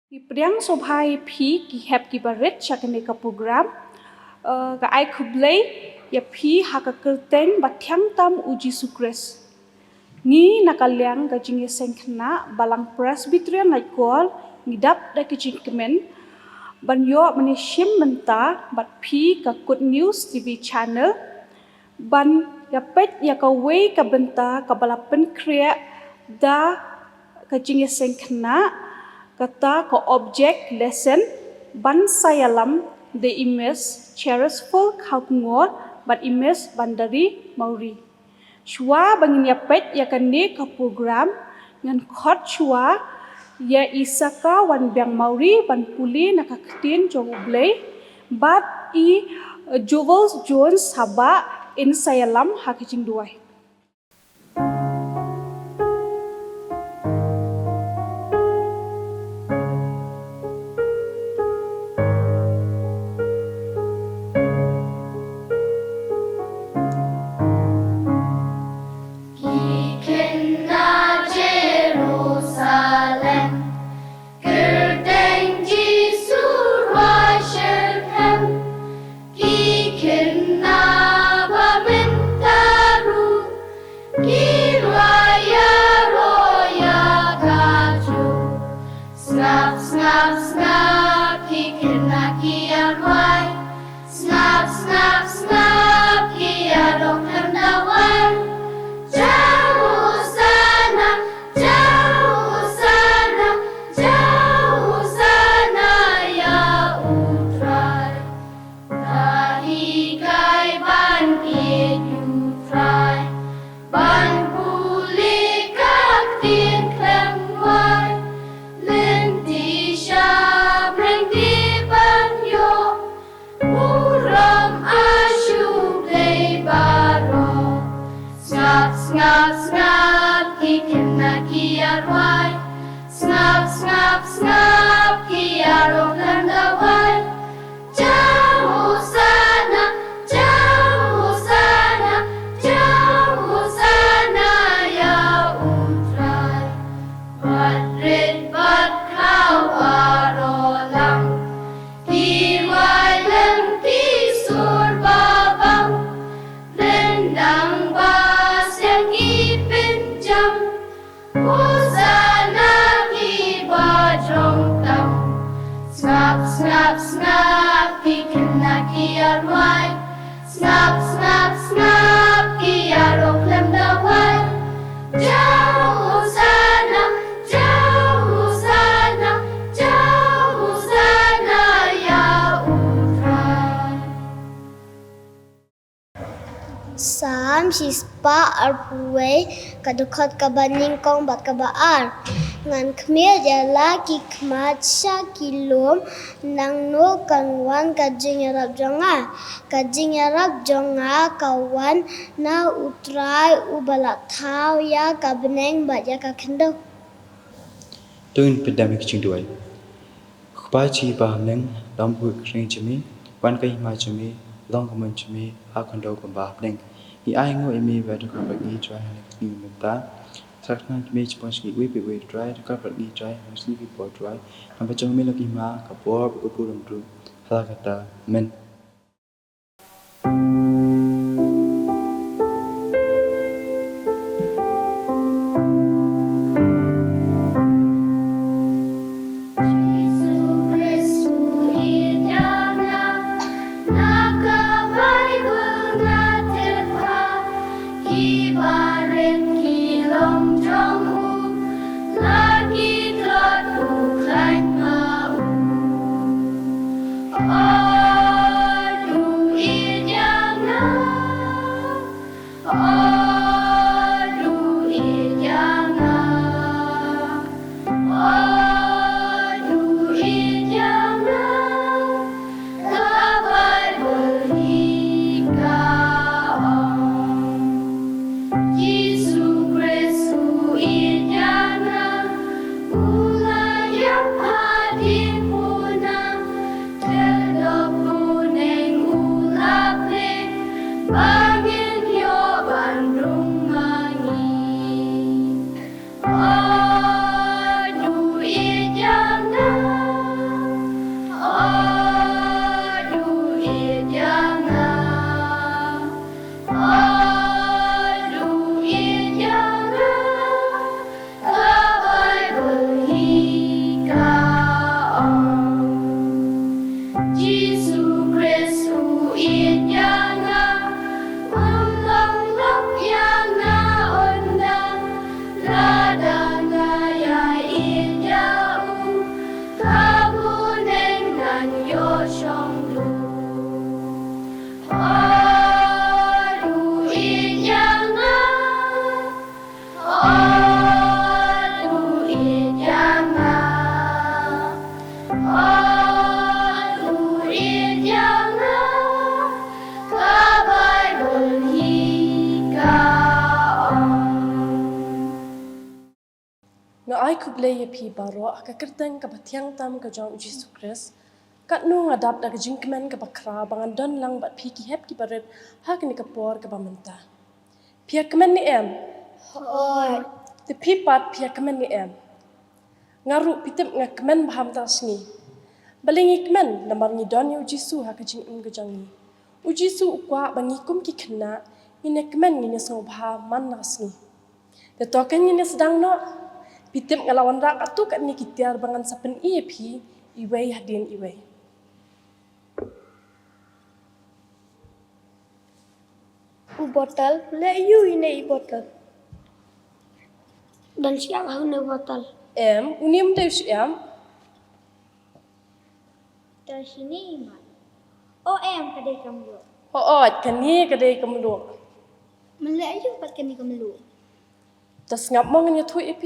Ipriang sobhai phi ki hep ki baret chakane ka program ka ai khublei ya phi haka kerteng bathyang tam uji sukres ni nakalyang ka jinge sengkhna balang presbyterian naikol ngidap da kijing kemen banyo mani shim menta bat phi ka good news tv channel ban ya pet ya ka wei ka benta ka balapen kriya da ka jinge sengkhna kata ko object lesson ban sayalam the image cherishful khakngor but image bandari mauri shua bangin ya pet ya kane ka program ngan khot shua ya isaka wan byang mauri ban puli nakaktin jogublei bat I Jovel Jones haba in sayalam hakijing duai. Sam sispa arpuwe kadukot kabaning kong bat kabaar ngan khmer jala ki khmat sha kilom nang no kangwan kajing arab jonga kawan na utrai ubala thau ya kabneng bat ya ka khendo Tuin pandemic chingduai khpa chi ba neng dambu kring chimi wan kai ma chimi long kaman chimi akando ko ba neng I ai ngo emi ba to ka gi try ni menta sakna me chpons ki we try to ka gi try mostly people try am chong me lagi ma ka por ko purum tu hala kata men Bangin yo ban nga ai kuble ye phi baro ka kerteng ka bathiang tam ka jong Jesus Christ kat nu ngadap da jingkmen ka bakra bangan don lang bat phi ki hep ki baret ha ni ka por ka bamenta pia kemen ni em Hoi. te phi pat pia kemen ni em ngaru pitep nga kemen baham ta sni balingi kemen namar ni don yu jisu ha ka jing ka jang ni u jisu kwa bangi kum ki khna ni ne kemen ni so bha man na sni te token ni sedang no pitep ngalawan rak atu kat ni kitiar bangan sapen EP iwei hadin iwei U botol le you ine I botol. Dan siapa hune botol? em unim de em Dari sini iman. Oh kadai kamu. ho ot kani kadai kamlu Mele you pat kami kamu. tas ngap mong ni thu EP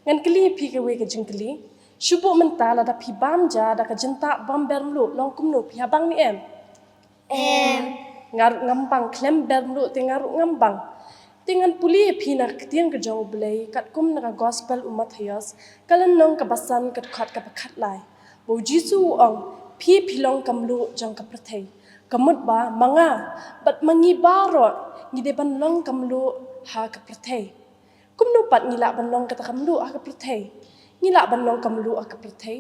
ngan kli EP ke we ka jingkli shubu mentala da pi bam ja da ka jinta bam bermlu long kumnu pi habang ni em ngar ngambang klem bermlu te ngaru ngambang tingan puli phina ktiang ka jong blai kat kum na gospel umat hayas kalan nong ka basan kat khat ka pakhat lai bo jisu ong phi philong kamlu jong ka prathai kamut ba manga bat mangi baro ni de ban long kamlu ha ka prathai kum no pat ngila ban long ka kamlu ha ka prathai ngila ban long kamlu ha ka prathai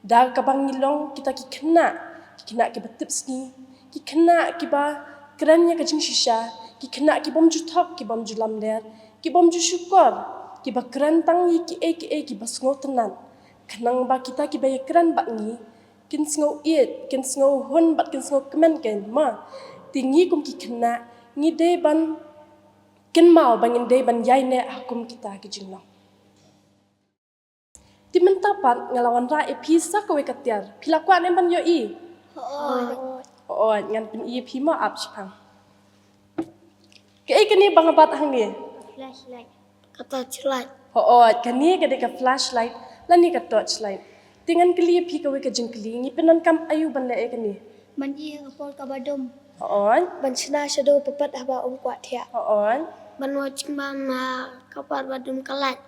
da ka bang ngilong kita ki khna ki batip sni ki khna ki ba keranya ka jing shisha ki khna ki bom ju thok ki bom ju lamler ki bom ju syukur ki ba kran tang yi ki ki bas ngotenan khnang ba kita ki ba kran ba ni kin sngo it kin sngo hun bat kin sngo kemen ken ma tingi kum ki khna ni de ban kin mau bangin de ban yai ne akum kita ki jinglo ti mentapat ngalawan ra episa ko we katiar pilakwa ne ban yo I ngan pin I phi ma ap chipang ke kani bangabat hang ni Flashlight. Kata celai. kani ka de ka flashlight lani ka torchlight tingan kli phi ka we ka jingkli ni penan kam ayu ban le kani Man iya kapol kabadom. ban sina shado papat haba kuat thia. ban Watch mana kapal badum kalat.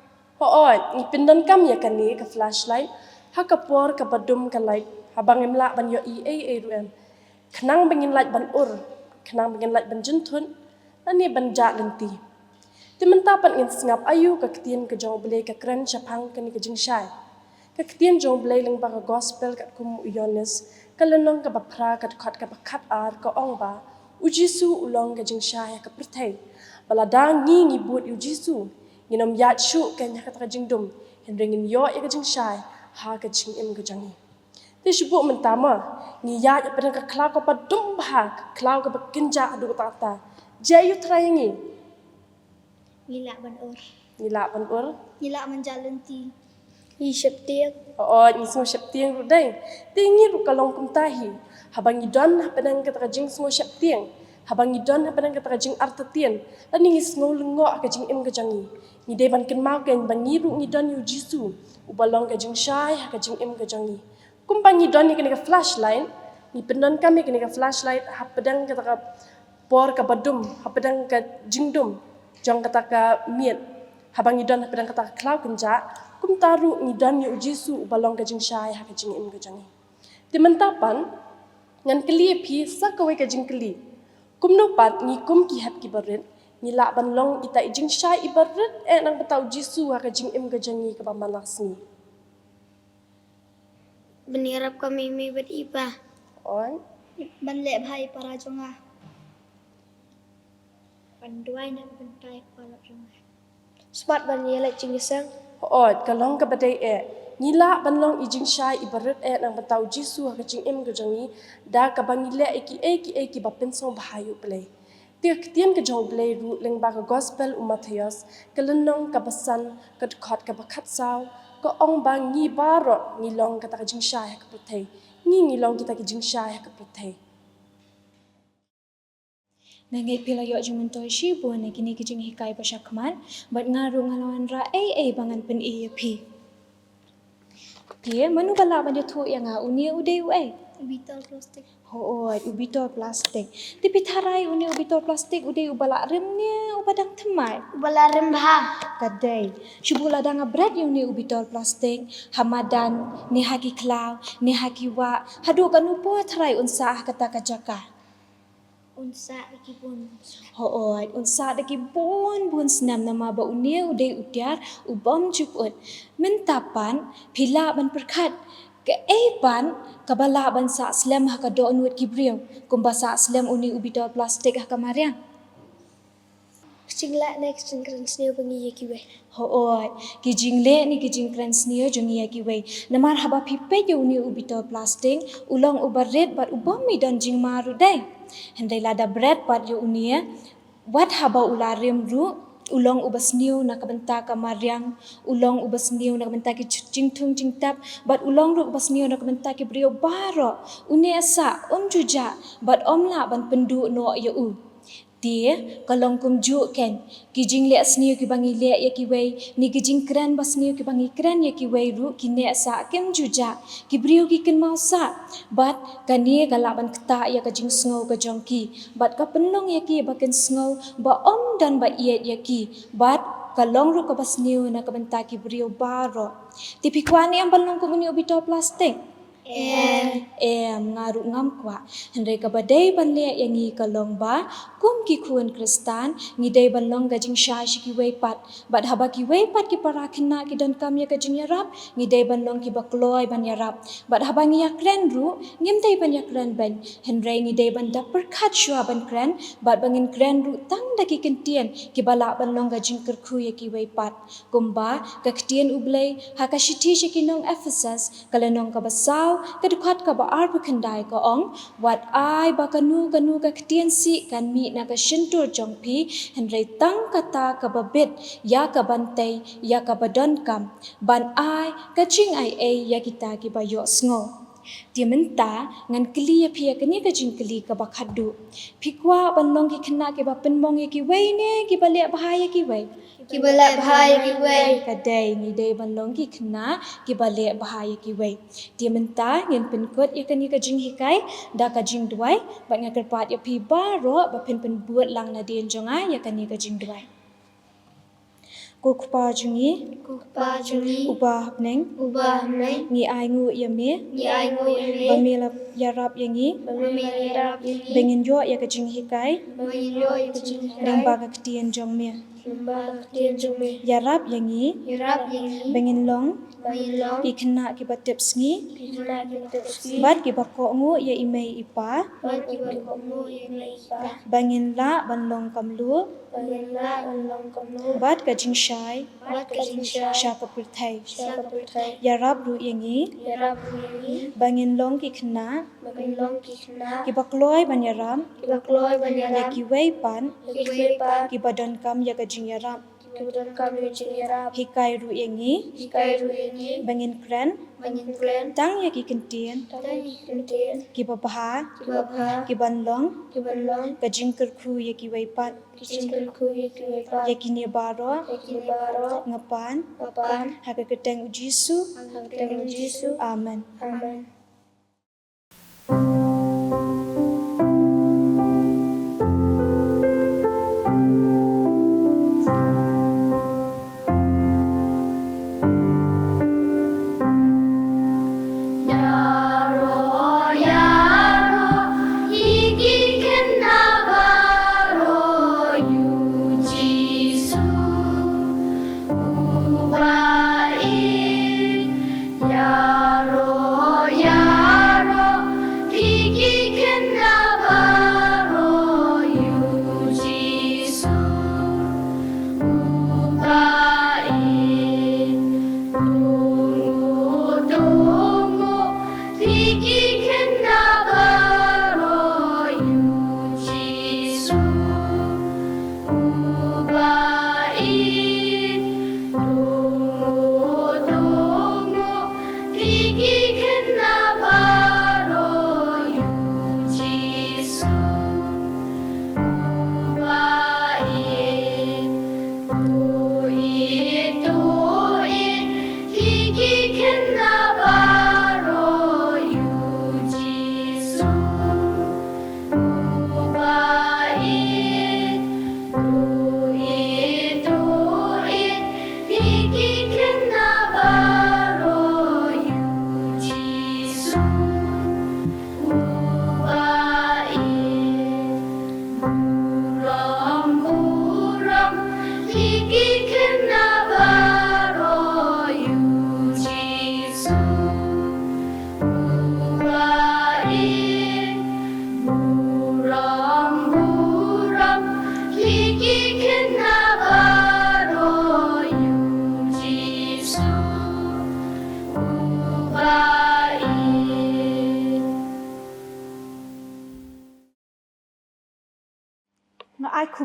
ni pindan kam ya kani ka flashlight ha ka por ka badum ka light habang emla ban yo I ruem khnang bangin light ban khnang bangin light ban juntun ani ban ja lenti timenta pan ngin sngap ayu ka ktien ka jong ble ka kran chapang kani ka jingshai ka ktien jong ble ling ba ka gospel ka kum yones kalanong ka bapra ka khat ka bakhat ar ka ong ba u jisu ulong ka jingshai ka prthai bala dang ngi but u jisu nginom yat shu ka nya ka jingdum henringin yo ya ka jingshai ha ka jing im ka jangi ti shubu mentama ni yat ya pedang ka klau ka padum ba klau ka kinja adu ta jayu trayangi Gila ban ur. nila ban ur Gila menjalan ti. Ni septiak. ni smo syaptiang ru dai tingi ru kalong kum tahi habang idon pedang ka jing smo syaptiang habang idon pedang ka jing artatien lan ni sngo lengo ka jing im ka jangi ni de ban ken mau ken ban ni ru ni don yu jisu ubalong ka jing shai ka jing im ka jangi kum bang idon ni ka flashlight ni pendon kami ka flashlight pedang ka por ka badum pedang ka jingdum jong kata ka miet habang idon pedang kata klau kenja kum taru ngidan yu jisu balong ka jing shai ha ka jing im ka jangi timentapan ngan kli phi sa ka we ka jing kli kum no pat ni kum ki hap ki baret ni la ban long ita jing shai I baret nang betau jisu ha ka jing im ka jangi ka bamalas ni Benirap kami mi beriba. on Ban le bhai para jonga. Panduai nak bentai kepala jonga. Smart ban ye le jingisang. ka long ka badai ni la ban long I jing shai I baret nang betau jisu ha ka jing im ka jangi da ka bangile ki ba pensong bahayu play tiak tian ka jong play ru leng ba ka gospel umathias kalanong ka basan ka khat ka bakhat saw ka ong ba ngi baro ni long ka ta jing shai ka prathai ni long kita ki jing shai ka prathai Nangai pila yo jing mentoi shi bu ne kini ki jing hikai pa syakman bat ngaru ngalawan ra bangan pen phi Pie manu bala ban thu yang uni ude Bital plastik. ubito plastik ti pitharai uni ubito plastik ude ubala remnya ubadang themai Balarim bah. kadai. Shubula danga bread yung ni ubitol plastic, hamadan, ni haki klaw, ni haki wa, hadu kanupo try unsa kata kajaka. Unsa ikipun. Hoot, unsa daki bun senam nama ba unia uday utyar ubam juput. Mentapan pila ban perkat ke ban kabala ban sa aslam ha kado unut kibriyo kumba sa aslam uni ubitol plastik ha kamariang. Singla next jengkran snew pengi yakiwe. Hoot, kijing le ni kijing kran snio jungi yakiwe. Namar haba pipe yo uni ubitol plastik ulong ubaret bat ubam mi dan jing maru day. Hendai lada bread pat yo unia wat haba ularim ru ulong ubasniu na kabenta kamariang ulong ubasniu na kabenta ki jingtung jingtap bat ulong ru ubasniu na kabenta ki brio baro unia sa juja bat omla ban pendu no yo u dia kalong kum ju ken kijing le asniu ki bangi le ya ki wei ni kijing kran basniu ki bangi kran ya ki wei ru ki ne sa kem juja ki brio ki ken mau sa bat kani kalaban kta ya ka jing sngo ka jongki bat ka penlong ya ki ba ken sngo ba om dan ba iet ya ki bat kalong ru ka basniu na ka benta ki brio baro tipi kwani ang balong ko ni ubito plastic ngaru ngam kwa hendai ka badai banle yang ngi kalong ba kum ki kuan kristan ngi dai balong ga jing sha shi ki wei pat bat haba ki wei pat ki para khina ki dan kam ya ka jing yarap ngi dai balong ki bakloi ban yarap bat haba ngi ya kren ru ngim dai ban ya kren ban hendai ngi dai ban da perkhat shua ban kren bat bangin kren ru tang da ki kentien ki bala balong ga jing kerkhu ya ki wei pat kumba ka ktien ublei ha ka shithi shi ki nong Ephesus kalenong ka basau kadukhat ka baar pakandai ka ong wat ai ba kanu ka ktien si kan mi na ka shintur jongpi hendrai tang kata ka babit ya ka bantai ya ka badon kam ban ai ka ching ai ya kita ki bayo sngo dia menta ngan kli ya phia kani ka jing kli ka bakhadu phikwa banlong ki khna ke ba penbong ki wei ne ki bale bahaya ki wei Ki bala bahaya ki wei. kadai ni dai banlong ki khna ki bale bahaya ki wei dia menta ngen penkot ya kani ka jing hikai da ka jing duai ba nga kerpat ya phi ba ro ba pen buat lang na den jonga ya kani ka jing duai ko khpa jungi Kupa juli. ubah hapneng Ubah nai. ngi ai ngu ya me Ni ai ngo ba ini. me la ya rap yang ngi Bami yarap ini. bengin jo ya ka jing hikai Bami yo ikajing deng ba ka ktien jong me Lembah tian jume. ya rap yang ngi Yarap ini. bengin long Bami long. ki khna ki ba tips ngi Kina kita ski. bat ki ba ko ngu ya imei ipa Bat iba komu ini ipa. bangin la ban long kamlu Bami la long komu. bat ka jing shai Bat kajing sya. sha ka purthai Sya kaputai. ya rap ru yang ngi Yarap ini. bangin long ki khna Bami long kina. ki ba kloi ban ya ram Kiba kloy bani ya yarap. ki wei pan Kiba pa. ki ba don kam ya ka jing ya ram Kibudan kami jing yarap. hikai ru yang ngi Ikai ru ini. bangin kran Bani klen. tang ya ki kentien Tadi kintin. ki ba baha Kiba pa. ki ban long Kiba long. ka jing kerkhu ya ki wei pat Kicing ku iki pa. ya ki ni baro Iki baro. ngapan Papan. ha ka keteng jisu Ang tengah Yesus. amen Amen. Yaro, yaro, kiki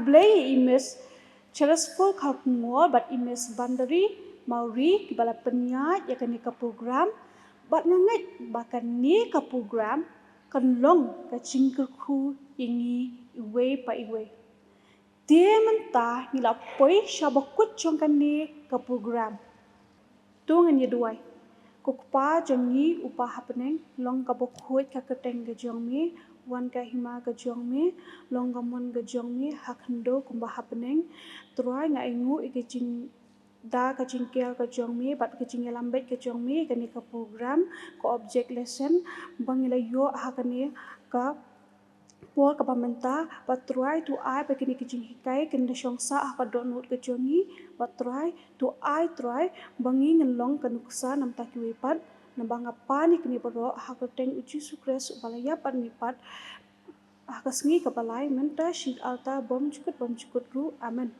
kublay imes Charlesful kalkungol bat imes bandari Mauri kibala penyat ya kani ka program bat ngangai bakan ni ka program kan long ka cingker khu ingi iwe pa iwe. Dia mentah nila poi syabakut jong kani ka program. Tu ngan ye duai. Kukpa jongi upah hapneng long ka bokhuit ka keteng ga jong mi wan ka hima ga jong mi long ka mon ga jong mi hakhndo kumba hapneng truai nga ingu ikicing da ka cingkel ka jong mi bat ka cingel ambet ka jong mi kani ka program ko object lesson bangila yo hakani ka Pol ka pamenta patruai tu ai pa kini kicing hikai kini syongsa ka donut ke jongi patruai tu ai try bangi ngelong ka nuksa nam ta kiwepat na banga pani kini baro hakateng uji sukres balaya pan mipat hakasngi ka balai menta shik alta bom cukut ru amen.